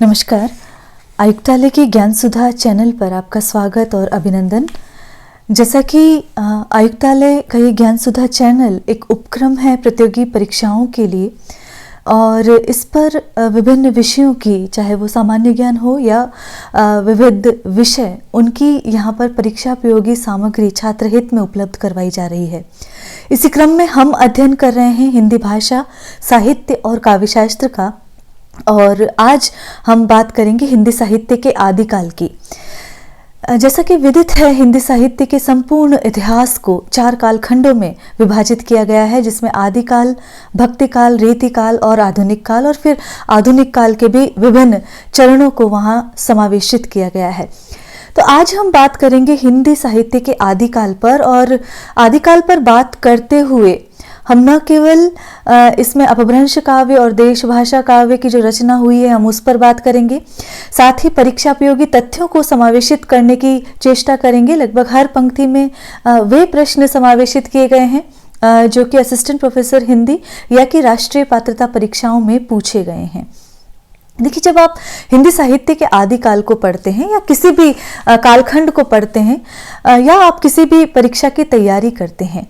नमस्कार। आयुक्तालय की ज्ञान सुधा चैनल पर आपका स्वागत और अभिनंदन। जैसा कि आयुक्तालय का ये ज्ञान सुधा चैनल एक उपक्रम है प्रतियोगी परीक्षाओं के लिए, और इस पर विभिन्न विषयों की, चाहे वो सामान्य ज्ञान हो या विविध विषय, उनकी यहाँ पर परीक्षा उपयोगी सामग्री छात्र हित में उपलब्ध करवाई जा रही है। इसी क्रम में हम अध्ययन कर रहे हैं हिंदी भाषा, साहित्य और काव्यशास्त्र का, और आज हम बात करेंगे हिंदी साहित्य के आदिकाल की। जैसा कि विदित है, हिंदी साहित्य के संपूर्ण इतिहास को 4 कालखंडों में विभाजित किया गया है, जिसमें आदिकाल, भक्तिकाल, रीतिकाल और आधुनिक काल, और फिर आधुनिक काल के भी विभिन्न चरणों को वहाँ समावेशित किया गया है। तो आज हम बात करेंगे हिंदी साहित्य के आदिकाल पर, और आदिकाल पर बात करते हुए हम न केवल इसमें अपभ्रंश काव्य और देशभाषा काव्य की जो रचना हुई है हम उस पर बात करेंगे, साथ ही परीक्षा उपयोगी तथ्यों को समावेशित करने की चेष्टा करेंगे। लगभग हर पंक्ति में वे प्रश्न समावेशित किए गए हैं जो कि असिस्टेंट प्रोफेसर हिंदी या कि राष्ट्रीय पात्रता परीक्षाओं में पूछे गए हैं। देखिए, जब आप हिंदी साहित्य के आदिकाल को पढ़ते हैं या किसी भी कालखंड को पढ़ते हैं या आप किसी भी परीक्षा की तैयारी करते हैं,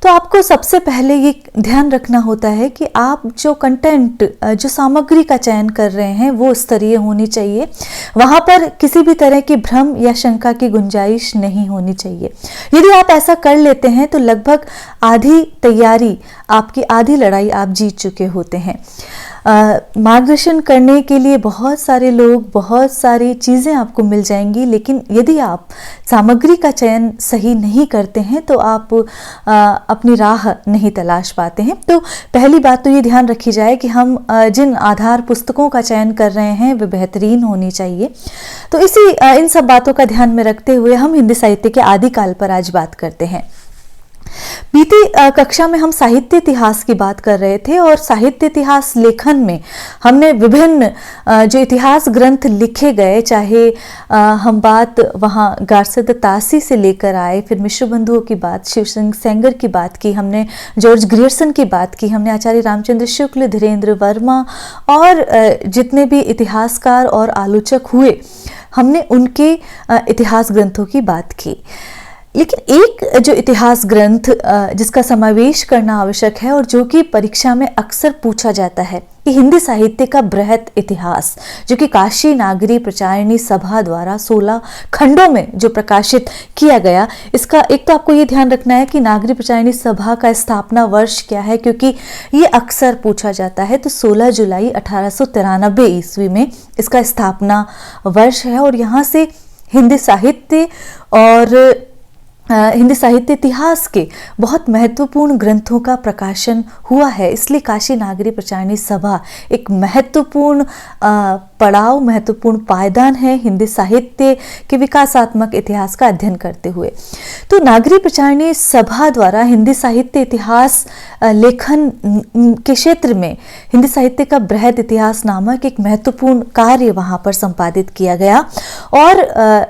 तो आपको सबसे पहले ये ध्यान रखना होता है कि आप जो कंटेंट, जो सामग्री का चयन कर रहे हैं वो स्तरीय होनी चाहिए। वहाँ पर किसी भी तरह की भ्रम या शंका की गुंजाइश नहीं होनी चाहिए। यदि आप ऐसा कर लेते हैं तो लगभग आधी तैयारी, आपकी आधी लड़ाई आप जीत चुके होते हैं। मार्गदर्शन करने के लिए बहुत सारे लोग, बहुत सारी चीज़ें आपको मिल जाएंगी, लेकिन यदि आप सामग्री का चयन सही नहीं करते हैं तो आप अपनी राह नहीं तलाश पाते हैं। तो पहली बात तो ये ध्यान रखी जाए कि हम जिन आधार पुस्तकों का चयन कर रहे हैं वे बेहतरीन होनी चाहिए। तो इन सब बातों का ध्यान में रखते हुए हम हिंदी साहित्य के आदिकाल पर आज बात करते हैं। बीती कक्षा में हम साहित्य इतिहास की बात कर रहे थे, और साहित्य इतिहास लेखन में हमने विभिन्न जो इतिहास ग्रंथ लिखे गए, चाहे हम बात वहाँ गारसद तासी से लेकर आए, फिर मिश्र बंधुओं की बात, शिव सिंह सेंगर की बात की, हमने जॉर्ज ग्रियर्सन की बात की, हमने आचार्य रामचंद्र शुक्ल, धीरेन्द्र वर्मा और जितने भी इतिहासकार और आलोचक हुए, हमने उनके इतिहास ग्रंथों की बात की। लेकिन एक जो इतिहास ग्रंथ जिसका समावेश करना आवश्यक है और जो कि परीक्षा में अक्सर पूछा जाता है कि हिंदी साहित्य का बृहत इतिहास, जो कि काशी नागरी प्रचारिणी सभा द्वारा 16 खंडों में जो प्रकाशित किया गया, इसका एक तो आपको ये ध्यान रखना है कि नागरी प्रचारिणी सभा का स्थापना वर्ष क्या है, क्योंकि ये अक्सर पूछा जाता है। तो 16 जुलाई 1893 ईस्वी में इसका स्थापना वर्ष है, और यहाँ से हिंदी साहित्य और हिंदी साहित्य इतिहास के बहुत महत्वपूर्ण ग्रंथों का प्रकाशन हुआ है। इसलिए काशी नागरी प्रचारिणी सभा एक महत्वपूर्ण पड़ाव, महत्वपूर्ण पायदान है हिंदी साहित्य के विकासात्मक इतिहास का अध्ययन करते हुए। तो नागरी प्रचारिणी सभा द्वारा हिंदी साहित्य इतिहास लेखन के क्षेत्र में हिंदी साहित्य का बृहद इतिहास नामक एक महत्वपूर्ण कार्य वहाँ पर संपादित किया गया, और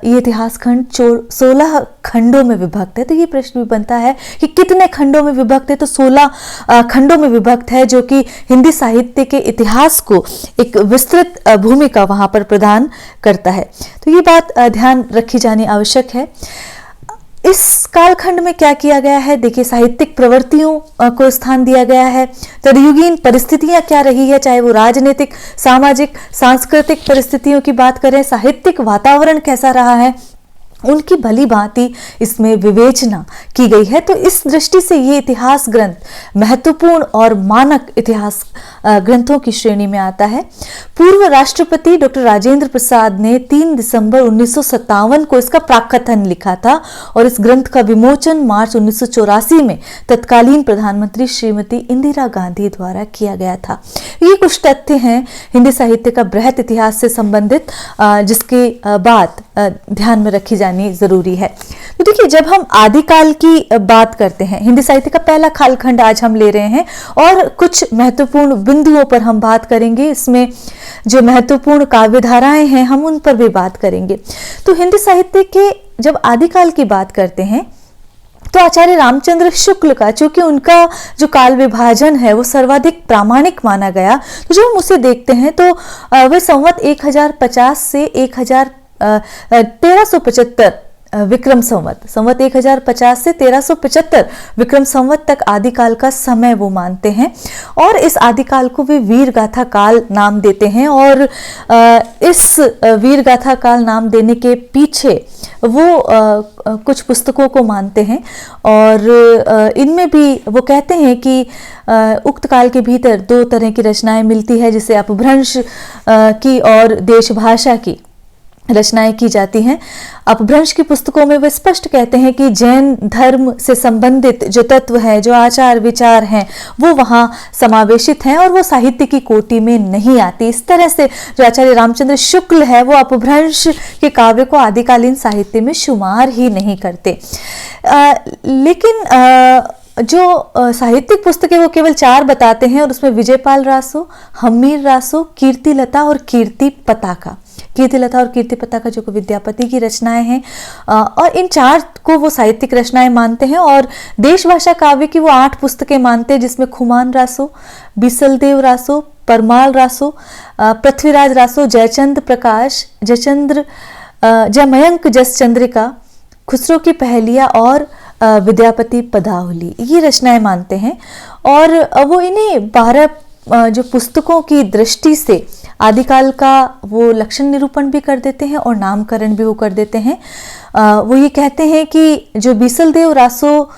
ये इतिहास खंड 16 खंडों में विभक्त है। तो ये प्रश्न भी बनता है कि कितने खंडों में विभक्त है, तो 16 खंडों में विभक्त है, जो कि हिंदी साहित्य के इतिहास को एक विस्तृत भूमिका वहां पर प्रदान करता है। तो ये बात ध्यान रखी जानी आवश्यक है। इस कालखंड में क्या किया गया है, देखिए, साहित्यिक प्रवृत्तियों को स्थान दिया गया है। तदयुगीन परिस्थितियां क्या रही है, चाहे वो राजनीतिक, सामाजिक, सांस्कृतिक परिस्थितियों की बात करें, साहित्यिक वातावरण कैसा रहा है, उनकी भली भांति इसमें विवेचना की गई है। तो इस दृष्टि से ये इतिहास ग्रंथ महत्वपूर्ण और मानक इतिहास ग्रंथों की श्रेणी में आता है। पूर्व राष्ट्रपति डॉक्टर राजेंद्र प्रसाद ने 3 दिसंबर 1957 को इसका प्राकथन लिखा था, और इस ग्रंथ का विमोचन मार्च 1984 में तत्कालीन प्रधानमंत्री श्रीमती इंदिरा गांधी द्वारा किया गया था। ये कुछ तथ्य हैं हिंदी साहित्य का बृहत इतिहास से संबंधित, जिसके बाद ध्यान में रखी जानी जरूरी है। तो देखिए, जब हम आदिकाल की बात करते हैं, हिंदी साहित्य का पहला कालखंड आज हम ले रहे हैं, और कुछ महत्वपूर्ण बिंदुओं पर हम बात करेंगे। इसमें जो महत्वपूर्ण काव्यधाराएं हैं हम उन पर भी बात करेंगे। तो हिंदी साहित्य के जब आदिकाल की बात करते हैं तो आचार्य रामचंद्र शुक्ल का, चूंकि उनका जो काल विभाजन है वो सर्वाधिक प्रामाणिक माना गया, तो जब हम उसे देखते हैं तो वे संवत 1050 से 1375 विक्रम संवत 1050 से 1375 विक्रम संवत तक आदिकाल का समय वो मानते हैं, और इस आदिकाल को वे वीर गाथा काल नाम देते हैं। और इस वीर गाथा काल नाम देने के पीछे वो कुछ पुस्तकों को मानते हैं, और इनमें भी वो कहते हैं कि उक्त काल के भीतर दो तरह की रचनाएं मिलती है, जिसे अपभ्रंश की और देशभाषा की रचनाएं की जाती हैं। अपभ्रंश की पुस्तकों में वे स्पष्ट कहते हैं कि जैन धर्म से संबंधित जो तत्व है, जो आचार विचार हैं, वो वहाँ समावेशित हैं और वो साहित्य की कोटि में नहीं आती। इस तरह से जो आचार्य रामचंद्र शुक्ल है वो अपभ्रंश के काव्य को आदिकालीन साहित्य में शुमार ही नहीं करते। लेकिन जो साहित्यिक पुस्तकें वो केवल 4 बताते हैं, और उसमें विजयपाल रासो, हम्मीर रासो, कीर्तिलता और कीर्ति पताका। कीर्तिलता और कीर्ति पताका जो विद्यापति की रचनाएं हैं, और इन 4 को वो साहित्यिक रचनाएं मानते हैं। और देश भाषा काव्य की वो 8 पुस्तकें मानते हैं, जिसमें खुमान रासो, बिसलदेव रासो, परमाल रासो, पृथ्वीराज रासो, जयचंद प्रकाश, जयमयंक जस चंद्रिका, खुसरो की पहेलियाँ और विद्यापति पदावली, ये रचनाएं मानते हैं। और वो इन्हीं 12 जो पुस्तकों की दृष्टि से आदिकाल का वो लक्षण निरूपण भी कर देते हैं और नामकरण भी वो कर देते हैं। वो ये कहते हैं कि जो बीसलदेव रासो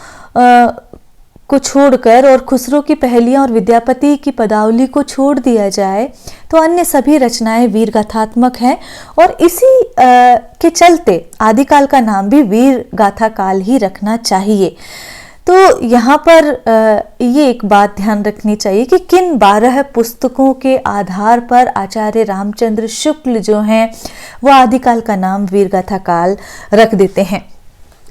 को छोड़कर और खुसरो की पहेलियाँ और विद्यापति की पदावली को छोड़ दिया जाए तो अन्य सभी रचनाएं वीर गाथात्मक हैं, और इसी के चलते आदिकाल का नाम भी वीर गाथा काल ही रखना चाहिए। तो यहाँ पर ये एक बात ध्यान रखनी चाहिए कि किन 12 पुस्तकों के आधार पर आचार्य रामचंद्र शुक्ल जो हैं वो आदिकाल का नाम वीरगाथा काल रख देते हैं।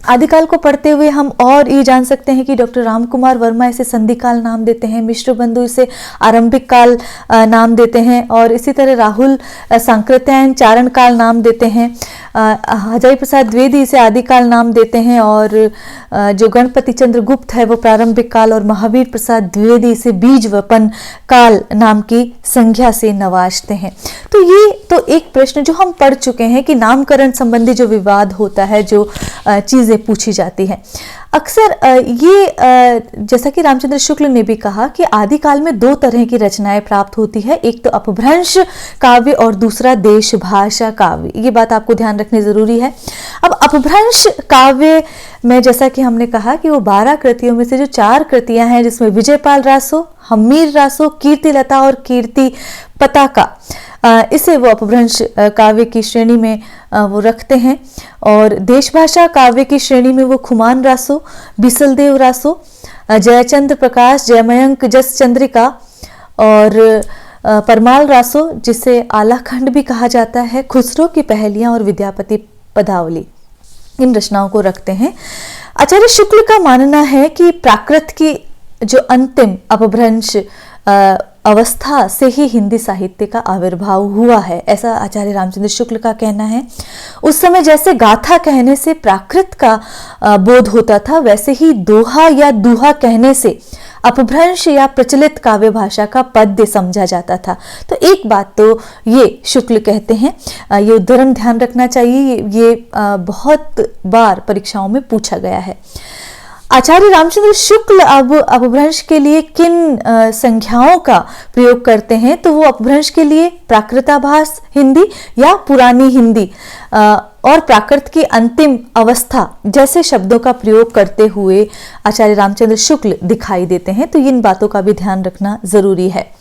आदिकाल को पढ़ते हुए हम और ये जान सकते हैं कि डॉक्टर राम कुमार वर्मा इसे संधिकाल नाम देते हैं, मिश्र बंधु इसे आरंभिक काल नाम देते हैं, और इसी तरह राहुल सांकृत्यायन चारण काल नाम देते हैं। हजारी प्रसाद द्विवेदी इसे आदिकाल नाम देते हैं, और जो गणपति चंद्र गुप्त है वो प्रारंभिक काल, और महावीर प्रसाद द्विवेदी इसे बीज वपन काल नाम की संज्ञा से नवाजते हैं। तो ये तो एक प्रश्न जो हम पढ़ चुके हैं कि नामकरण संबंधी जो विवाद होता है, जो चीजें पूछी जाती हैं, अक्सर ये जैसा कि रामचंद्र शुक्ल ने भी कहा कि आदिकाल में 2 तरह की रचनाएं प्राप्त होती है, एक तो अपभ्रंश काव्य और दूसरा देश भाषा काव्य। ये बात आपको ध्यान रखनी जरूरी है। अब अपभ्रंश काव्य में जैसा कि हमने कहा कि वो 12 कृतियों में से जो 4 कृतियां हैं, जिसमें विजयपाल रासो, हम्मीर रासो, कीर्तिलता और कीर्ति पताका, इसे वो अपभ्रंश काव्य की श्रेणी में वो रखते हैं। और देशभाषा काव्य की श्रेणी में वो खुमान रासो, बिसलदेव रासो, जयचंद्र प्रकाश, जयमयंक जस चंद्रिका और परमाल रासो, जिसे आलाखंड भी कहा जाता है, खुसरो की पहेलियाँ और विद्यापति पदावली, इन रचनाओं को रखते हैं। आचार्य शुक्ल का मानना है कि प्राकृत की जो अंतिम अपभ्रंश अवस्था से ही हिंदी साहित्य का आविर्भाव हुआ है, ऐसा आचार्य रामचंद्र शुक्ल का कहना है। उस समय जैसे गाथा कहने से प्राकृत का बोध होता था, वैसे ही दोहा या दुहा कहने से अपभ्रंश या प्रचलित काव्य भाषा का पद्य समझा जाता था। तो एक बात तो ये शुक्ल कहते हैं, ये उद्धरण ध्यान रखना चाहिए, ये बहुत बार परीक्षाओं में पूछा गया है। आचार्य रामचंद्र शुक्ल अब अपभ्रंश के लिए किन संख्याओं का प्रयोग करते हैं, तो वो अपभ्रंश के लिए प्राकृताभास हिंदी या पुरानी हिंदी और प्राकृत की अंतिम अवस्था जैसे शब्दों का प्रयोग करते हुए आचार्य रामचंद्र शुक्ल दिखाई देते हैं। तो इन बातों का भी ध्यान रखना जरूरी है।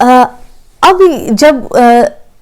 अब जब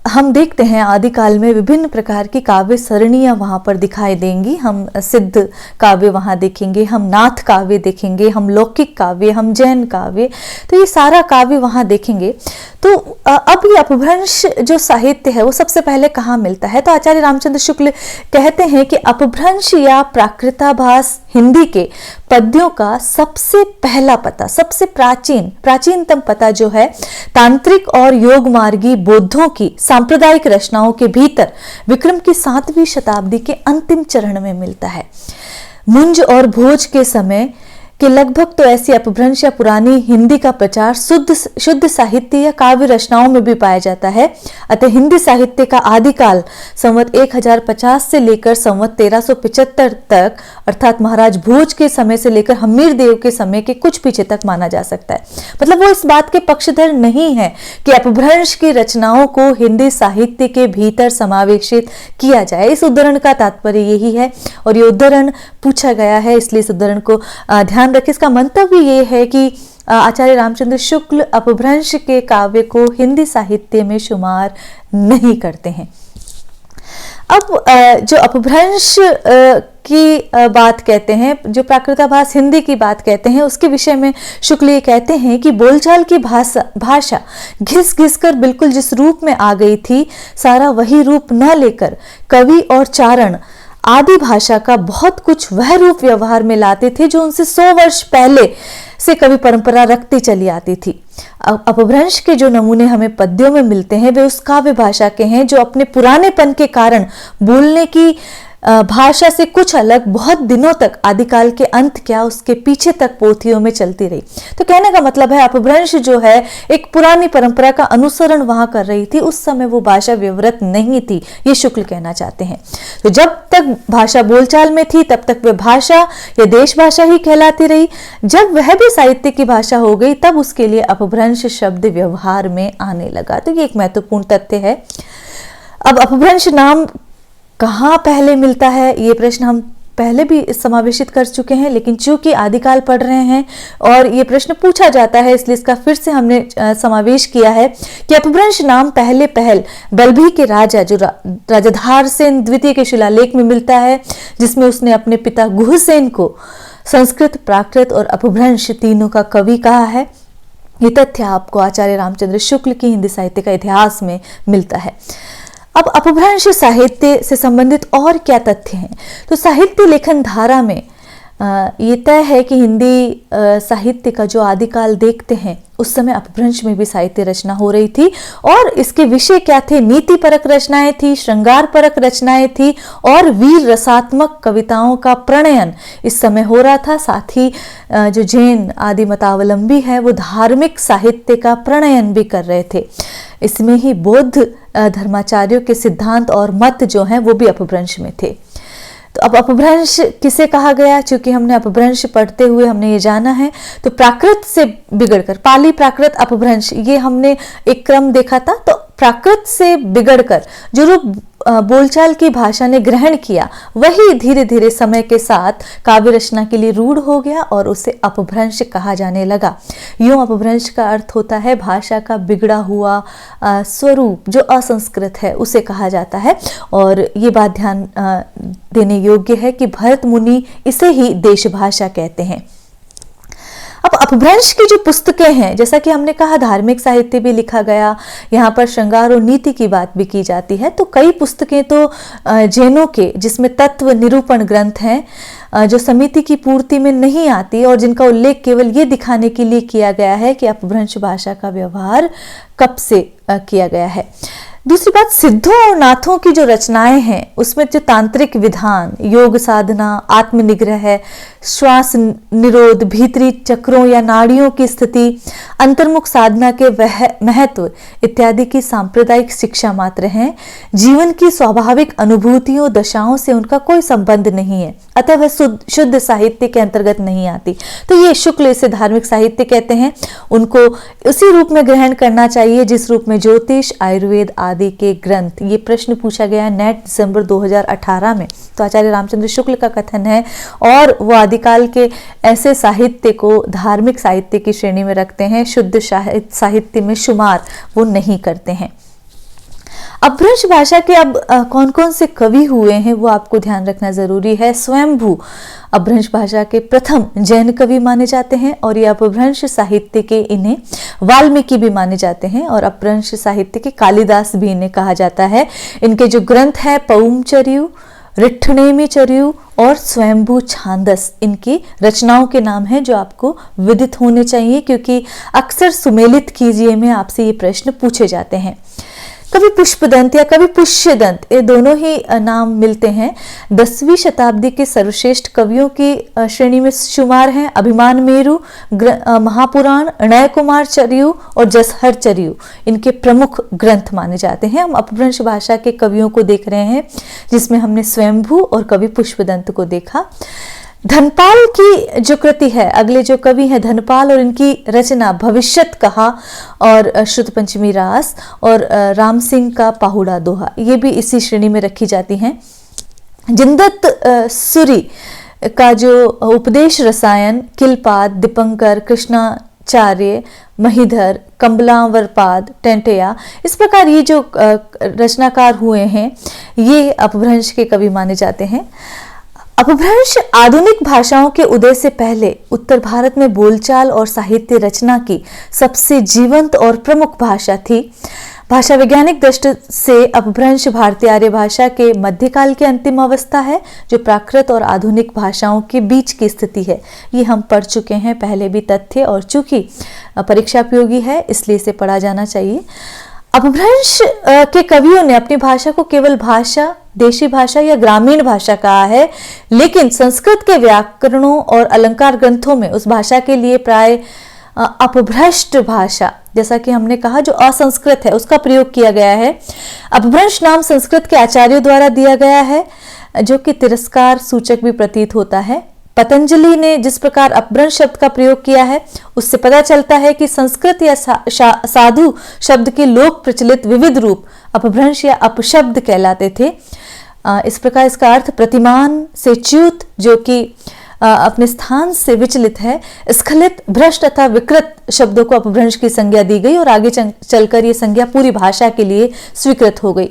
हम देखते हैं आदिकाल में विभिन्न प्रकार की काव्य सरणियां वहां पर दिखाई देंगी। हम सिद्ध काव्य वहां देखेंगे, हम नाथ काव्य देखेंगे, हम लौकिक काव्य, हम जैन काव्य, तो ये सारा काव्य वहां देखेंगे। तो अब ये अपभ्रंश जो साहित्य है वो सबसे पहले कहाँ मिलता है, तो आचार्य रामचंद्र शुक्ल कहते हैं कि अपभ्रंश या प्राकृताभास हिंदी के पद्यों का सबसे पहला पता, सबसे प्राचीनतम पता जो है तांत्रिक और योग मार्गी बौद्धों की सांप्रदायिक रचनाओं के भीतर विक्रम की 7वीं शताब्दी के अंतिम चरण में मिलता है। मुंज और भोज के समय कि लगभग तो ऐसी अपभ्रंश या पुरानी हिंदी का प्रचार शुद्ध साहित्य या काव्य रचनाओं में भी पाया जाता है। अतः हिंदी साहित्य का आदिकाल संवत 1050 से लेकर संवत 1375 तक अर्थात महाराज भोज के समय से लेकर हम्मीर देव के समय के कुछ पीछे तक माना जा सकता है। मतलब वो इस बात के पक्षधर नहीं है कि अपभ्रंश की रचनाओं को हिंदी साहित्य के भीतर समावेशित किया जाए। इस उद्धरण का तात्पर्य यही है और ये उद्धरण पूछा गया है, इसलिए इस उद्धरण को ध्यान रखें। इसका मंतव्य ये है कि आचार्य रामचंद्र शुक्ल अपभ्रंश के काव्य को हिंदी साहित्य में शुमार नहीं करते हैं। अब जो अपभ्रंश की बात कहते हैं, जो प्राकृताभास हिंदी की बात कहते हैं, उसके विषय में शुक्ल ये कहते हैं कि बोलचाल की भाषा घिस घिस कर बिल्कुल जिस रूप में आ गई थी, सारा वही रूप न लेकर कवि और चारण आदि भाषा का बहुत कुछ वह रूप व्यवहार में लाते थे जो उनसे 100 वर्ष पहले से कवि परंपरा रखती चली आती थी। अपभ्रंश के जो नमूने हमें पद्यों में मिलते हैं वे उस काव्य भाषा के हैं जो अपने पुरानेपन के कारण बोलने की भाषा से कुछ अलग बहुत दिनों तक आदिकाल के अंत क्या उसके पीछे तक पोथियों में चलती रही। तो कहने का मतलब है अपभ्रंश जो है एक पुरानी परंपरा का अनुसरण वहां कर रही थी, उस समय वो भाषा विवृत नहीं थी, ये शुक्ल कहना चाहते हैं। तो जब तक भाषा बोलचाल में थी तब तक वह भाषा या देश भाषा ही कहलाती रही। जब वह भी साहित्य की भाषा हो गई तब उसके लिए अपभ्रंश शब्द व्यवहार में आने लगा। तो ये एक महत्वपूर्ण तथ्य है। अब अपभ्रंश नाम कहाँ पहले मिलता है, ये प्रश्न हम पहले भी समावेशित कर चुके हैं, लेकिन चूंकि आदिकाल पढ़ रहे हैं और ये प्रश्न पूछा जाता है इसलिए इसका फिर से हमने समावेश किया है कि अपभ्रंश नाम पहले पहल बल्भी के राजा जो राजाधार सेन द्वितीय के शिलालेख में मिलता है, जिसमें उसने अपने पिता गुहसेन को संस्कृत, प्राकृत और अपभ्रंश तीनों का कवि कहा है। ये तथ्य आपको आचार्य रामचंद्र शुक्ल की हिंदी साहित्य का इतिहास में मिलता है। अब अपभ्रंश साहित्य से संबंधित और क्या तथ्य हैं? तो साहित्य लेखन धारा में ये तय है कि हिंदी साहित्य का जो आदिकाल देखते हैं उस समय अपभ्रंश में भी साहित्य रचना हो रही थी और इसके विषय क्या थे? नीति परक रचनाएं थी, श्रृंगार परक रचनाएं थी और वीर रसात्मक कविताओं का प्रणयन इस समय हो रहा था। साथ ही जो जैन आदि मतावलंबी है वो धार्मिक साहित्य का प्रणयन भी कर रहे थे। इसमें ही बौद्ध धर्माचार्यों के सिद्धांत और मत जो हैं वो भी अपभ्रंश में थे। तो अब अपभ्रंश किसे कहा गया? चूंकि हमने अपभ्रंश पढ़ते हुए हमने ये जाना है, तो प्राकृत से बिगड़कर पाली प्राकृत अपभ्रंश ये हमने एक क्रम देखा था। तो प्राकृत से बिगड़कर जो रूप बोलचाल की भाषा ने ग्रहण किया वही धीरे धीरे समय के साथ काव्य रचना के लिए रूढ़ हो गया और उसे अपभ्रंश कहा जाने लगा। यूं अपभ्रंश का अर्थ होता है भाषा का बिगड़ा हुआ स्वरूप जो असंस्कृत है उसे कहा जाता है। और ये बात ध्यान देने योग्य है कि भरत मुनि इसे ही देश भाषा कहते हैं। अब अपभ्रंश की जो पुस्तकें हैं, जैसा कि हमने कहा धार्मिक साहित्य भी लिखा गया, यहाँ पर श्रृंगार और नीति की बात भी की जाती है। तो कई पुस्तकें तो जैनों के जिसमें तत्व निरूपण ग्रंथ हैं जो समिति की पूर्ति में नहीं आती और जिनका उल्लेख केवल ये दिखाने के लिए किया गया है कि अपभ्रंश भाषा का व्यवहार कब से किया गया है। दूसरी बात, सिद्धों और नाथों की जो रचनाएं हैं उसमें जो तांत्रिक विधान, योग साधना, आत्मनिग्रह है, श्वास निरोध, भीतरी चक्रों या नाड़ियों की स्थिति, अंतर्मुख साधना के महत्व इत्यादि की सांप्रदायिक शिक्षा मात्र हैं। जीवन की स्वाभाविक अनुभूतियों दशाओं से उनका कोई संबंध नहीं है, अतः वह शुद्ध साहित्य के अंतर्गत नहीं आती। तो ये शुक्ल इसे धार्मिक साहित्य कहते हैं। उनको उसी रूप में ग्रहण करना चाहिए जिस रूप में ज्योतिष, आयुर्वेद आदि के ग्रंथ। ये प्रश्न पूछा गया नेट दिसंबर 2018 में। तो आचार्य रामचंद्र शुक्ल का कथन है और वो आदिकाल के ऐसे साहित्य को धार्मिक साहित्य की श्रेणी में रखते हैं, शुद्ध साहित्य में शुमार वो नहीं करते हैं। अपभ्रंश भाषा के अब कौन कौन से कवि हुए हैं वो आपको ध्यान रखना जरूरी है। स्वयंभू अपभ्रंश भाषा के प्रथम जैन कवि माने जाते हैं और ये अपभ्रंश साहित्य के इन्हें वाल्मीकि भी माने जाते हैं और अपभ्रंश साहित्य के कालिदास भी इन्हें कहा जाता है। इनके जो ग्रंथ है पौमचर्यु, रिठ्ठनेमिचर्यु और स्वयंभू छांदस इनकी रचनाओं के नाम हैं जो आपको विदित होने चाहिए, क्योंकि अक्सर सुमेलित कीजिए में आपसे ये प्रश्न पूछे जाते हैं। कवि पुष्पदंत या कवि पुष्यदंत, ये दोनों ही नाम मिलते हैं। 10वीं शताब्दी के सर्वश्रेष्ठ कवियों की श्रेणी में शुमार हैं। अभिमान मेरु, महापुराण, नय कुमार चरियु और जसहर चरियु इनके प्रमुख ग्रंथ माने जाते हैं। हम अपभ्रंश भाषा के कवियों को देख रहे हैं, जिसमें हमने स्वयंभू और कवि पुष्पदंत को देखा। धनपाल की जो कृति है, अगले जो कवि हैं धनपाल, और इनकी रचना भविष्यत कहा और श्रुत पंचमी रास और राम सिंह का पाहुड़ा दोहा, ये भी इसी श्रेणी में रखी जाती हैं। जिनदत्त सूरी का जो उपदेश रसायन, किलपाद, दीपंकर, कृष्णाचार्य, महीधर, कमलावरपाद, टेंटया, इस प्रकार ये जो रचनाकार हुए हैं, ये अपभ्रंश के कवि माने जाते हैं। अपभ्रंश आधुनिक भाषाओं के उदय से पहले उत्तर भारत में बोलचाल और साहित्य रचना की सबसे जीवंत और प्रमुख भाषा थी। भाषा वैज्ञानिक दृष्टि से अपभ्रंश भारतीय आर्य भाषा के मध्यकाल की अंतिम अवस्था है, जो प्राकृत और आधुनिक भाषाओं के बीच की स्थिति है। ये हम पढ़ चुके हैं पहले भी तथ्य, और चूंकि परीक्षा उपयोगी है इसलिए इसे पढ़ा जाना चाहिए। अपभ्रंश के कवियों ने अपनी भाषा को केवल भाषा, देशी भाषा या ग्रामीण भाषा कहा है, लेकिन संस्कृत के व्याकरणों और अलंकार ग्रंथों में उस भाषा के लिए प्राय अपभ्रष्ट भाषा, जैसा कि हमने कहा जो असंस्कृत है, उसका प्रयोग किया गया है। अपभ्रंश नाम संस्कृत के आचार्यों द्वारा दिया गया है, जो कि तिरस्कार सूचक भी प्रतीत होता है। पतंजलि ने जिस प्रकार अपभ्रंश शब्द का प्रयोग किया है, उससे पता चलता है कि संस्कृत या साधु शब्द के लोक प्रचलित विविध रूप अपभ्रंश या अपशब्द कहलाते थे। इस प्रकार इसका अर्थ प्रतिमान से च्युत, जो कि अपने स्थान से विचलित है, स्खलित, भ्रष्ट तथा विकृत शब्दों को अपभ्रंश की संज्ञा दी गई और आगे चलकर ये संज्ञा पूरी भाषा के लिए स्वीकृत हो गई।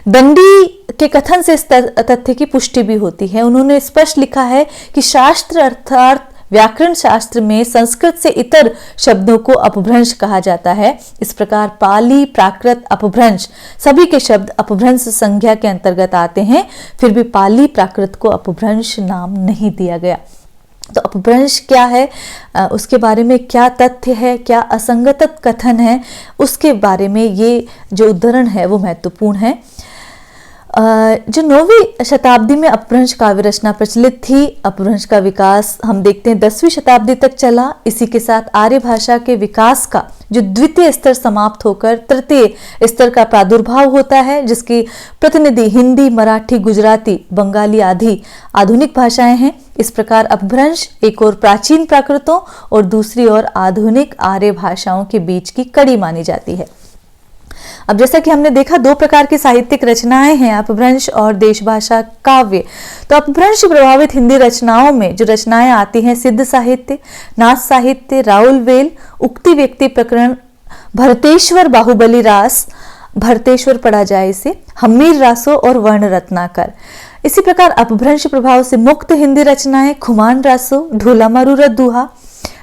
दंडी के कथन से इस तथ्य की पुष्टि भी होती है। उन्होंने स्पष्ट लिखा है कि शास्त्र अर्थात व्याकरण शास्त्र में संस्कृत से इतर शब्दों को अपभ्रंश कहा जाता है। इस प्रकार पाली, प्राकृत, अपभ्रंश सभी के शब्द अपभ्रंश संज्ञा के अंतर्गत आते हैं, फिर भी पाली प्राकृत को अपभ्रंश नाम नहीं दिया गया। तो अपभ्रंश क्या है, उसके बारे में क्या तथ्य है, क्या असंगत कथन है, उसके बारे में ये जो उद्धरण है वो महत्वपूर्ण है। जो 9वीं शताब्दी में अपभ्रंश काव्य रचना प्रचलित थी। अपभ्रंश का विकास हम देखते हैं 10वीं शताब्दी तक चला। इसी के साथ आर्य भाषा के विकास का जो द्वितीय स्तर समाप्त होकर तृतीय स्तर का प्रादुर्भाव होता है, जिसकी प्रतिनिधि हिंदी, मराठी, गुजराती, बंगाली आदि आधुनिक भाषाएं हैं। इस प्रकार अपभ्रंश एक और प्राचीन प्राकृतों और दूसरी ओर आधुनिक आर्य भाषाओं के बीच की कड़ी मानी जाती है। अब जैसा कि हमने देखा, दो प्रकार की साहित्यिक रचनाएं हैं, अपभ्रंश और देश भाषा काव्य। तो अपभ्रंश प्रभावित हिंदी रचनाओं में जो रचनाएं आती हैं, सिद्ध साहित्य, नाथ साहित्य, राउल वेल, उक्ति व्यक्ति प्रकरण, भरतेश्वर बाहुबली रास, भरतेश्वर पढ़ा जाए इसे, हम्मीर रासो और वर्ण रत्नाकर। इसी प्रकार अपभ्रंश प्रभाव से मुक्त हिंदी रचनाएं खुमान रासो, ढोला मारूरत दुहा,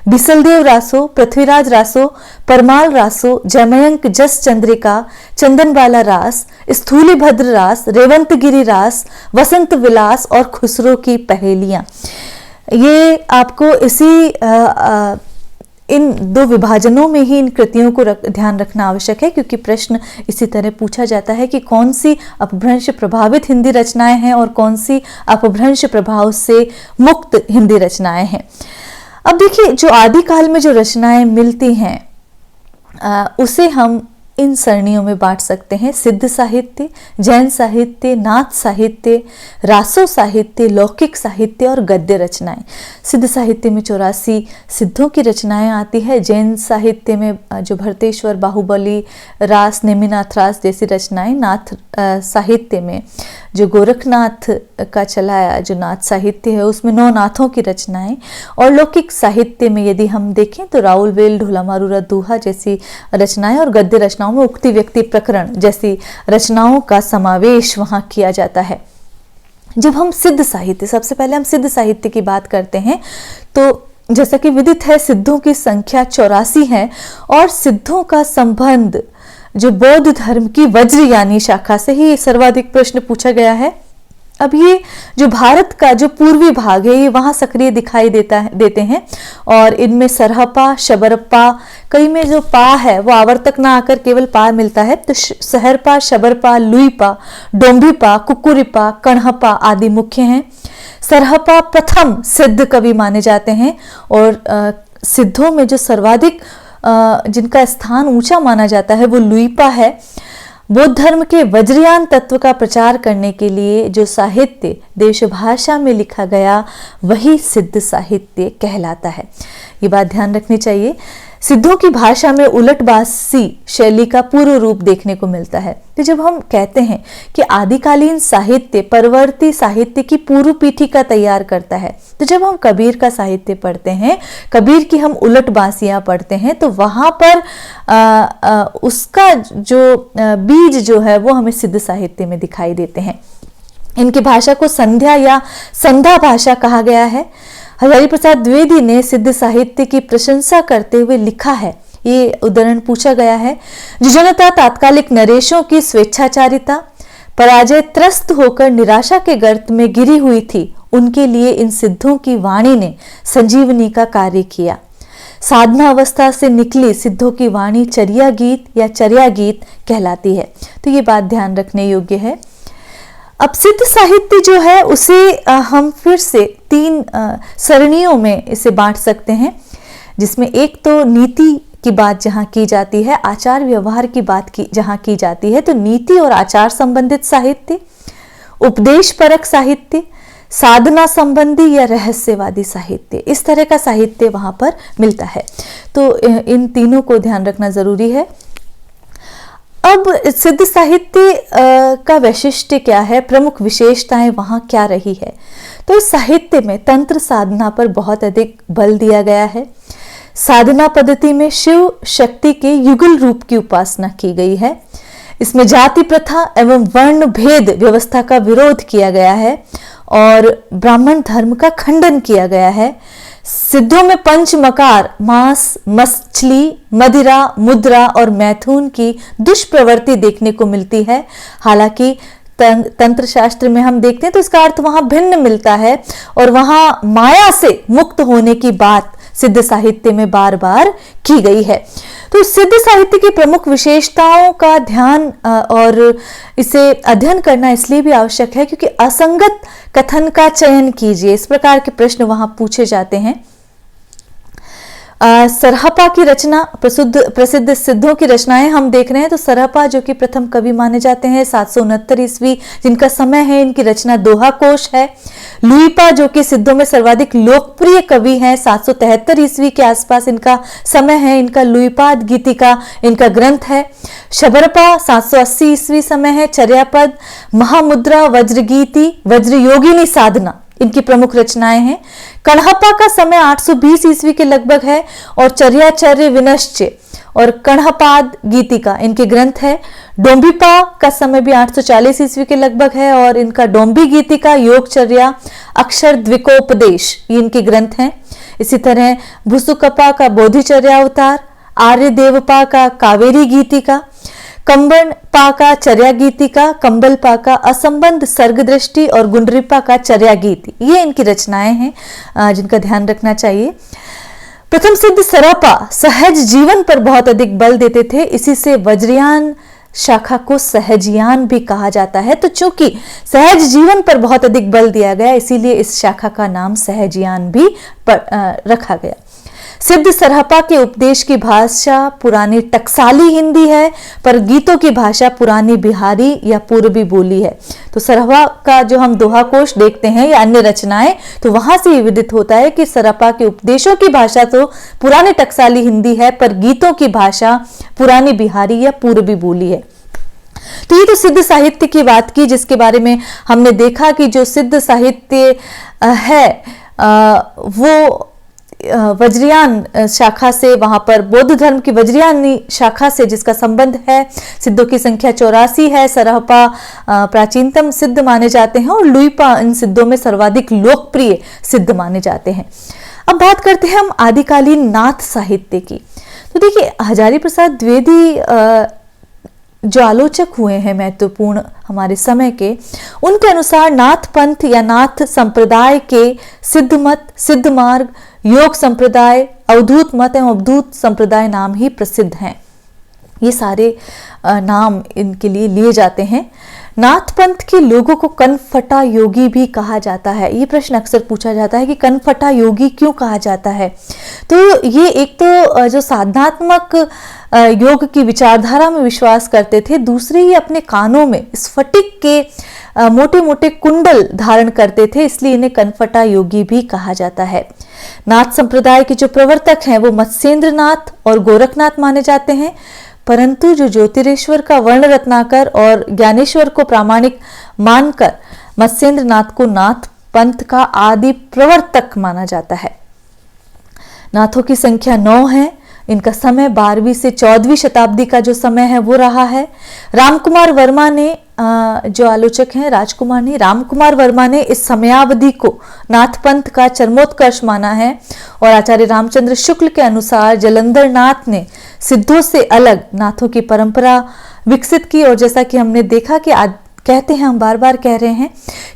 बिसलदेव रासो, पृथ्वीराज रासो, परमाल रासो, जयमयंक जस चंद्रिका, चंदनबाला रास, स्थूलीभद्र रास, रेवंतगिरी रास, वसंत विलास और खुसरो की पहेलियां। ये आपको इसी इन दो विभाजनों में ही इन कृतियों को ध्यान रखना आवश्यक है, क्योंकि प्रश्न इसी तरह पूछा जाता है कि कौन सी अपभ्रंश प्रभावित हिंदी रचनाएं हैं और कौन सी अपभ्रंश प्रभाव से मुक्त हिंदी रचनाएं हैं। अब देखिए, जो आदिकाल में जो रचनाएं मिलती हैं उसे हम इन सरणियों में बांट सकते हैं। सिद्ध साहित्य, जैन साहित्य, नाथ साहित्य, रासो साहित्य, लौकिक साहित्य और गद्य रचनाएं। सिद्ध साहित्य में 84 सिद्धों की रचनाएं आती है। जैन साहित्य में जो भरतेश्वर, बाहुबली रास, नेमिनाथ रास जैसी रचनाएं। नाथ साहित्य में जो गोरखनाथ का चलाया जो नाथ साहित्य है, उसमें 9 नाथों की रचनाएं। और लौकिक साहित्य में यदि हम देखें तो राउल वेल, ढोला मारूरत दुहा जैसी रचनाएं और गद्य रचनाओं में उक्ति व्यक्ति प्रकरण जैसी रचनाओं का समावेश वहां किया जाता है। जब हम सिद्ध साहित्य, सबसे पहले हम सिद्ध साहित्य की बात करते हैं, तो जैसा कि विदित है सिद्धों की संख्या 84 है और सिद्धों का संबंध जो बौद्ध धर्म की वज्रयानी शाखा से ही सर्वाधिक प्रश्न पूछा गया है। अब ये जो भारत का जो पूर्वी भाग है ये वहाँ सक्रिय दिखाई देते हैं और इनमें सरहपा, शबरपा, कई में जो पा है वो आवर्तक ना आकर केवल पा मिलता है, तो सहरपा, शबरपा, लुईपा, डोंभिपा, कुकुरिपा, कणहपा आदि मुख्य हैं। सरहपा प्रथम सिद्ध कवि माने जाते हैं और सिद्धों में जो सर्वाधिक जिनका स्थान ऊंचा माना जाता है वो लुईपा है। बौद्ध धर्म के वज्रयान तत्व का प्रचार करने के लिए जो साहित्य देश भाषा में लिखा गया वही सिद्ध साहित्य कहलाता है। ये बात ध्यान रखनी चाहिए। सिद्धों की भाषा में उलटबासी शैली का पूर्व रूप देखने को मिलता है। तो जब हम कहते हैं कि आदिकालीन साहित्य परवर्ती साहित्य की पूर्व पीठिका तैयार करता है, तो जब हम कबीर का साहित्य पढ़ते हैं, कबीर की हम उलटबासियां पढ़ते हैं, तो वहां पर उसका जो बीज जो है वो हमें सिद्ध साहित्य में दिखाई देते हैं। इनकी भाषा को संध्या या संधा भाषा कहा गया है। हजारी प्रसाद द्विवेदी ने सिद्ध साहित्य की प्रशंसा करते हुए लिखा है, ये उदाहरण पूछा गया है, जो जनता तात्कालिक नरेशों की स्वेच्छाचारिता, पराजय त्रस्त होकर निराशा के गर्त में गिरी हुई थी, उनके लिए इन सिद्धों की वाणी ने संजीवनी का कार्य किया। साधना अवस्था से निकली सिद्धों की वाणी चर्या गीत या चर्या गीत कहलाती है। तो ये बात ध्यान रखने योग्य है। अब सिद्ध साहित्य जो है उसे हम फिर से 3 सरणियों में इसे बांट सकते हैं, जिसमें एक तो नीति की बात जहाँ की जाती है, आचार व्यवहार की बात की जहाँ की जाती है, तो नीति और आचार संबंधित साहित्य, उपदेश परक साहित्य, साधना संबंधी या रहस्यवादी साहित्य, इस तरह का साहित्य वहां पर मिलता है। तो इन तीनों को ध्यान रखना जरूरी है। अब सिद्ध साहित्य का वैशिष्ट्य क्या है, प्रमुख विशेषताएं वहां क्या रही है? तो इस साहित्य में तंत्र साधना पर बहुत अधिक बल दिया गया है। साधना पद्धति में शिव शक्ति के युगल रूप की उपासना की गई है। इसमें जाति प्रथा एवं वर्ण भेद व्यवस्था का विरोध किया गया है और ब्राह्मण धर्म का खंडन किया गया है। सिद्धों में पंच मकार, मांस, मछली, मदिरा, मुद्रा और मैथुन की दुष्प्रवृत्ति देखने को मिलती है। हालांकि तंत्र शास्त्र में हम देखते हैं तो इसका अर्थ वहां भिन्न मिलता है और वहां माया से मुक्त होने की बात सिद्ध साहित्य में बार बार की गई है। तो सिद्ध साहित्य की प्रमुख विशेषताओं का ध्यान और इसे अध्ययन करना इसलिए भी आवश्यक है क्योंकि असंगत कथन का चयन कीजिए, इस प्रकार के प्रश्न वहां पूछे जाते हैं। सरहपा की रचना, प्रसिद्ध सिद्धों की रचनाएं हम देख रहे हैं, तो सरहपा जो कि प्रथम कवि माने जाते हैं 769 ईस्वी जिनका समय है, इनकी रचना दोहा कोश है। लुईपा जो कि सिद्धों में सर्वाधिक लोकप्रिय कवि हैं, 773 ईस्वी के आसपास इनका समय है, इनका लुईपाद गीतिका इनका ग्रंथ है। शबरपा 780 ईस्वी समय है, चर्यापद, महामुद्रा, वज्रगीति, वज्रयोगिनी साधना इनकी प्रमुख रचनाएं हैं। कणहपा का समय 820 ईस्वी के लगभग है और चर्याचर्य विनश्चय और कणहपाद गीतिका इनके ग्रंथ है। डोंभिपा का समय भी 840 ईस्वी के लगभग है और इनका डोंभी गीतिका, योगचर्या, अक्षर द्विकोपदेश ये इनके ग्रंथ हैं। इसी तरह भुसुकपा का बोधिचर्या अवतार, आर्यदेवपा का कावेरी गीतिका, कंबनपा का चर्या गीतिका, कंबलपा का असंबंध सर्ग दृष्टि और गुंडरिपा का चर्या गीति, ये इनकी रचनाएं हैं जिनका ध्यान रखना चाहिए। प्रथम सिद्ध सरहपा सहज जीवन पर बहुत अधिक बल देते थे, इसी से वज्रयान शाखा को सहजयान भी कहा जाता है। तो चूंकि सहज जीवन पर बहुत अधिक बल दिया गया इसीलिए इस शाखा का नाम सहजयान भी रखा गया। सिद्ध सरहपा के उपदेश की भाषा पुरानी टकसाली हिंदी है, पर गीतों की भाषा पुरानी बिहारी या पूर्वी बोली है। तो सरहपा का जो हम दोहा कोश देखते हैं या अन्य रचनाएं, तो वहां से विदित होता है कि सरहपा के उपदेशों की भाषा तो पुरानी टकसाली हिंदी है, पर गीतों की भाषा पुरानी बिहारी या पूर्वी बोली है। तो ये तो सिद्ध साहित्य की बात की, जिसके बारे में हमने देखा कि जो सिद्ध साहित्य है वो वज्रयान शाखा से, वहां पर बौद्ध धर्म की वज्रयानी शाखा से जिसका संबंध है। सिद्धों की संख्या 84 है। सरहपा प्राचीनतम सिद्ध माने जाते हैं और लुईपा इन सिद्धों में सर्वाधिक लोकप्रिय सिद्ध माने जाते हैं। अब बात करते हैं हम आदिकालीन नाथ साहित्य की। तो देखिए हजारी प्रसाद द्विवेदी जो आलोचक हुए हैं महत्वपूर्ण हमारे समय के, उनके अनुसार नाथ पंथ या नाथ संप्रदाय के सिद्ध मत, सिद्ध मार्ग, योग संप्रदाय, अवधूत मत एवं अवधूत संप्रदाय नाम ही प्रसिद्ध हैं। ये सारे नाम इनके लिए लिए जाते हैं। नाथ पंथ के लोगों को कनफटा योगी भी कहा जाता है। ये प्रश्न अक्सर पूछा जाता है कि कनफटा योगी क्यों कहा जाता है। तो ये एक तो जो साधनात्मक योग की विचारधारा में विश्वास करते थे, दूसरे ये अपने कानों में स्फटिक के मोटे मोटे कुंडल धारण करते थे, इसलिए इन्हें कनफटा योगी भी कहा जाता है। नाथ संप्रदाय के जो प्रवर्तक हैं वो मत्स्येंद्र नाथ और गोरखनाथ माने जाते हैं, परंतु जो ज्योतिरेश्वर का वर्ण रत्नाकर और ज्ञानेश्वर को प्रामाणिक मानकर मत्स्येंद्र नाथ को नाथ पंथ का आदि प्रवर्तक माना जाता है। नाथों की संख्या 9 है। इनका समय 12वीं से 14वीं शताब्दी का जो समय है वो रहा है। रामकुमार वर्मा ने, जो आलोचक हैं, राजकुमार नहीं, रामकुमार वर्मा ने इस समयावधि को नाथ पंथ का चरमोत्कर्ष माना है। और आचार्य रामचंद्र शुक्ल के अनुसार जलंधर नाथ ने सिद्धों से अलग नाथों की परंपरा विकसित की। और जैसा कि हमने देखा कि कहते हैं, हम बार बार कह रहे हैं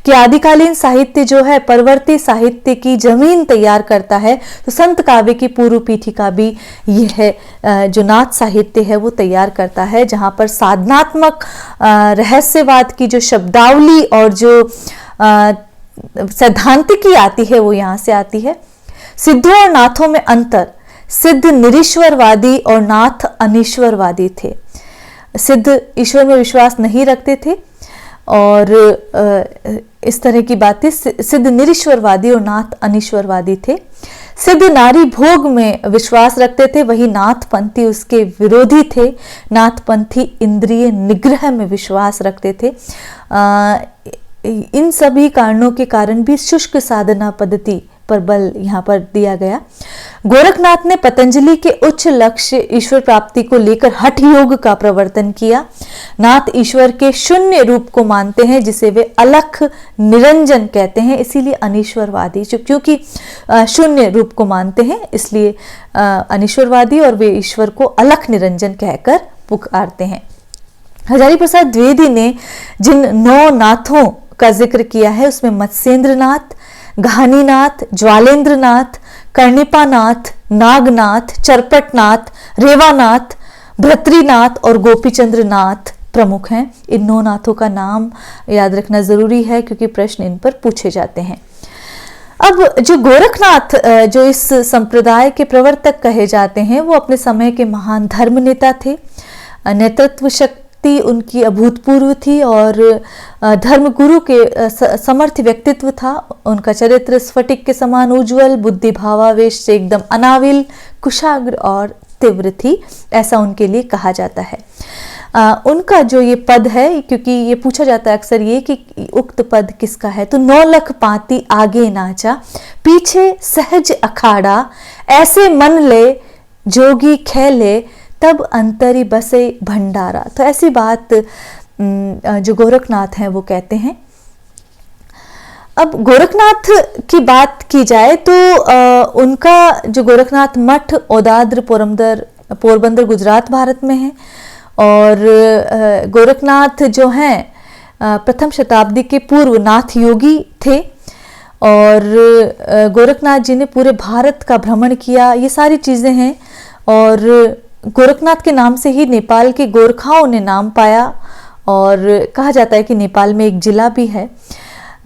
कि आदिकालीन साहित्य जो है परवर्ती साहित्य की जमीन तैयार करता है, तो संत काव्य की पूर्व पीठिका भी यह है जो नाथ साहित्य है वो तैयार करता है, जहां पर साधनात्मक रहस्यवाद की जो शब्दावली और जो सैद्धांतिकी आती है वो यहाँ से आती है। सिद्धों और नाथों में अंतर, सिद्ध निरीश्वरवादी और नाथ अनीश्वरवादी थे। सिद्ध ईश्वर में विश्वास नहीं रखते थे और इस तरह की बातें, सिद्ध निरीश्वरवादी और नाथ अनीश्वरवादी थे। सिद्ध नारी भोग में विश्वास रखते थे, वही नाथ पंथी उसके विरोधी थे। नाथ पंथी इंद्रिय निग्रह में विश्वास रखते थे। इन सभी कारणों के कारण भी शुष्क साधना पद्धति पर बल यहाँ पर दिया गया। गोरखनाथ ने पतंजलि के उच्च लक्ष्य ईश्वर प्राप्ति को लेकर हठ योग का प्रवर्तन किया। नाथ ईश्वर के शून्य रूप को मानते हैं, जिसे वे अलख निरंजन कहते हैं, इसीलिए अनीश्वरवादी। क्योंकि शून्य रूप को मानते हैं इसलिए अनीश्वरवादी, और वे ईश्वर को अलख निरंजन कहकर पुकारते हैं। हजारी प्रसाद द्विवेदी ने जिन 9 नाथों का जिक्र किया है उसमें मत्स्येंद्र नाथ, घानीनाथ, ज्वालेंद्रनाथ, कर्णिपानाथ, नागनाथ, चरपटनाथ, रेवानाथ, भ्रतृनाथ और गोपीचंद्र नाथ प्रमुख हैं। इन 9 नाथों का नाम याद रखना जरूरी है क्योंकि प्रश्न इन पर पूछे जाते हैं। अब जो गोरखनाथ जो इस संप्रदाय के प्रवर्तक कहे जाते हैं वो अपने समय के महान धर्म नेता थे। नेतृत्व शक्ति उनकी अभूतपूर्व थी और धर्म गुरु के समर्थ व्यक्तित्व था। उनका चरित्र स्फटिक के समान उज्जवल, बुद्धि भावावेश से एकदम अनाविल, कुशाग्र और तीव्र थी, ऐसा उनके लिए कहा जाता है। उनका जो ये पद है, क्योंकि ये पूछा जाता है अक्सर ये कि उक्त पद किसका है, तो 9 लख पाती आगे नाचा, पीछे सहज अखाड़ा, ऐसे मन ले जोगी खेले, तब अंतरी बसे भंडारा। तो ऐसी बात जो गोरखनाथ हैं वो कहते हैं। अब गोरखनाथ की बात की जाए तो उनका जो गोरखनाथ मठ ओदाद्र पोरबंदर गुजरात भारत में है। और गोरखनाथ जो हैं प्रथम शताब्दी के पूर्व नाथ योगी थे और गोरखनाथ जी ने पूरे भारत का भ्रमण किया। ये सारी चीज़ें हैं और गोरखनाथ के नाम से ही नेपाल के गोरखाओं ने नाम पाया और कहा जाता है कि नेपाल में एक जिला भी है,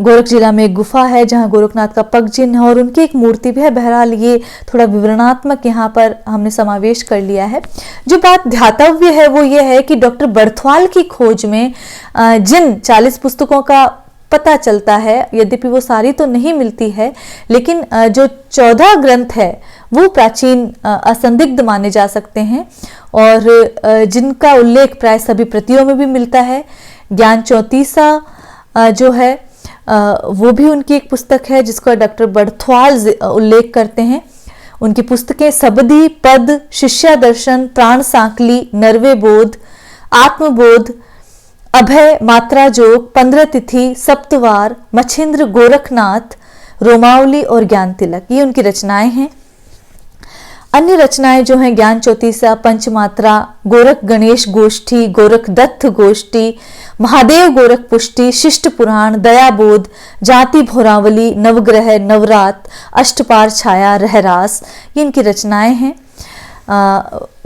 गोरख जिला में एक गुफा है जहां गोरखनाथ का पग चिन्ह है और उनकी एक मूर्ति भी है। बहरहाल ये थोड़ा विवरणात्मक यहाँ पर हमने समावेश कर लिया है। जो बात ध्यातव्य है वो ये है कि डॉक्टर बर्थवाल की खोज में जिन 40 पुस्तकों का पता चलता है, यद्यपि वो सारी तो नहीं मिलती है, लेकिन जो 14 ग्रंथ है वो प्राचीन असंदिग्ध माने जा सकते हैं और जिनका उल्लेख प्राय सभी प्रतियों में भी मिलता है। ज्ञान चौतीसा जो है वो भी उनकी एक पुस्तक है जिसका डॉक्टर बर्थवाल उल्लेख करते हैं। उनकी पुस्तकें सबदी, पद, शिष्या दर्शन, प्राण सांकली, नरवे बोध, आत्मबोध, अभय, मात्रा जोग, 15 तिथि, सप्तवार, मच्छिंद्र, गोरखनाथ, रोमावली और ज्ञान तिलक, ये उनकी रचनाएं हैं। अन्य रचनाएं जो हैं ज्ञान चौतीसा, पंचमात्रा, गोरख गणेश गोष्ठी, गोरख दत्त गोष्ठी, महादेव गोरख पुष्टि, शिष्ट पुराण, दयाबोध, जाति भोरावली, नवग्रह, नवरात, अष्टपार छाया, रहरास, ये इनकी रचनाएं हैं।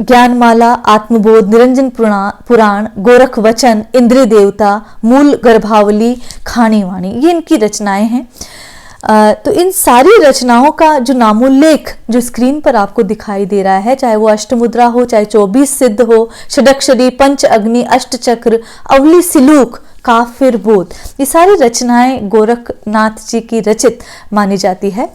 ज्ञानमाला, आत्मबोध, निरंजन पुराण, गोरख वचन, इंद्र देवता, मूल गर्भावली, खानीवाणी, ये इनकी रचनाएं हैं। तो इन सारी रचनाओं का जो नामोल्लेख जो स्क्रीन पर आपको दिखाई दे रहा है, चाहे वो अष्टमुद्रा हो, चाहे 24 सिद्ध हो, षडक्षरी, पंच अग्नि, अष्टचक्र, अवली सिलूक, काफिर बोध, ये सारी रचनाएं गोरखनाथ जी की रचित मानी जाती है।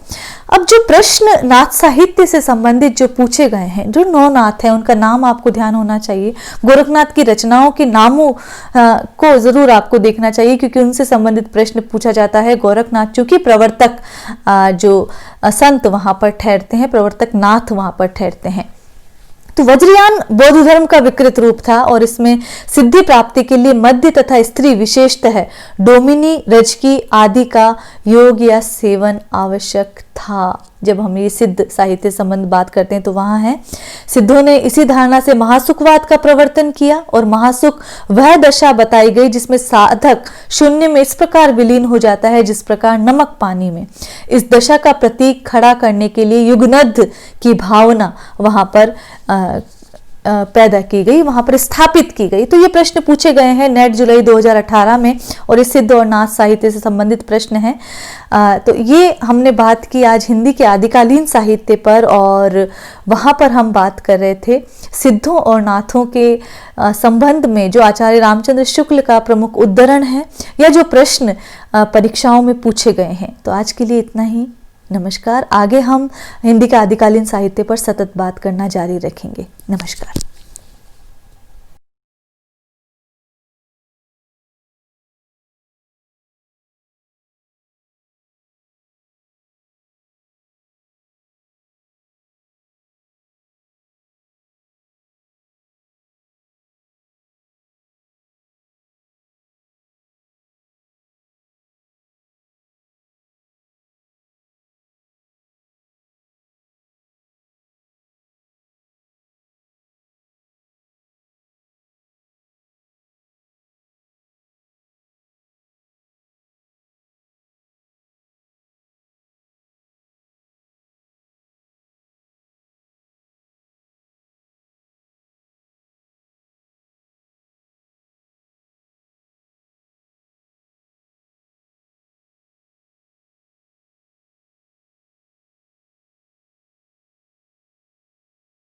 अब जो प्रश्न नाथ साहित्य से संबंधित जो पूछे गए हैं, जो 9 नाथ हैं उनका नाम आपको ध्यान होना चाहिए। गोरखनाथ की रचनाओं के नामों को जरूर आपको देखना चाहिए, क्योंकि उनसे संबंधित प्रश्न पूछा जाता है। गोरखनाथ चूंकि प्रवर्तक जो संत वहां पर ठहरते हैं, प्रवर्तक नाथ वहां पर ठहरते हैं। तो वज्रयान बौद्ध धर्म का विकृत रूप था और इसमें सिद्धि प्राप्ति के लिए मध्य तथा स्त्री विशेषतः डोमिनी, रजकी आदि का योग या सेवन आवश्यक था। जब हम ये सिद्ध साहित्य संबंध बात करते हैं तो वहां है, सिद्धों ने इसी धारणा से महासुखवाद का प्रवर्तन किया और महासुख वह दशा बताई गई जिसमें साधक शून्य में इस प्रकार विलीन हो जाता है जिस प्रकार नमक पानी में। इस दशा का प्रतीक खड़ा करने के लिए युगनद्ध की भावना वहां पर पैदा की गई, वहां पर स्थापित की गई। तो ये प्रश्न पूछे गए हैं नेट जुलाई 2018 में और इस सिद्ध और नाथ साहित्य से संबंधित प्रश्न हैं। तो ये हमने बात की आज हिंदी के आदिकालीन साहित्य पर, और वहां पर हम बात कर रहे थे सिद्धों और नाथों के संबंध में जो आचार्य रामचंद्र शुक्ल का प्रमुख उद्धरण है या जो प्रश्न परीक्षाओं में पूछे गए हैं। तो आज के लिए इतना ही। नमस्कार। आगे हम हिंदी के आदिकालीन साहित्य पर सतत बात करना जारी रखेंगे। नमस्कार।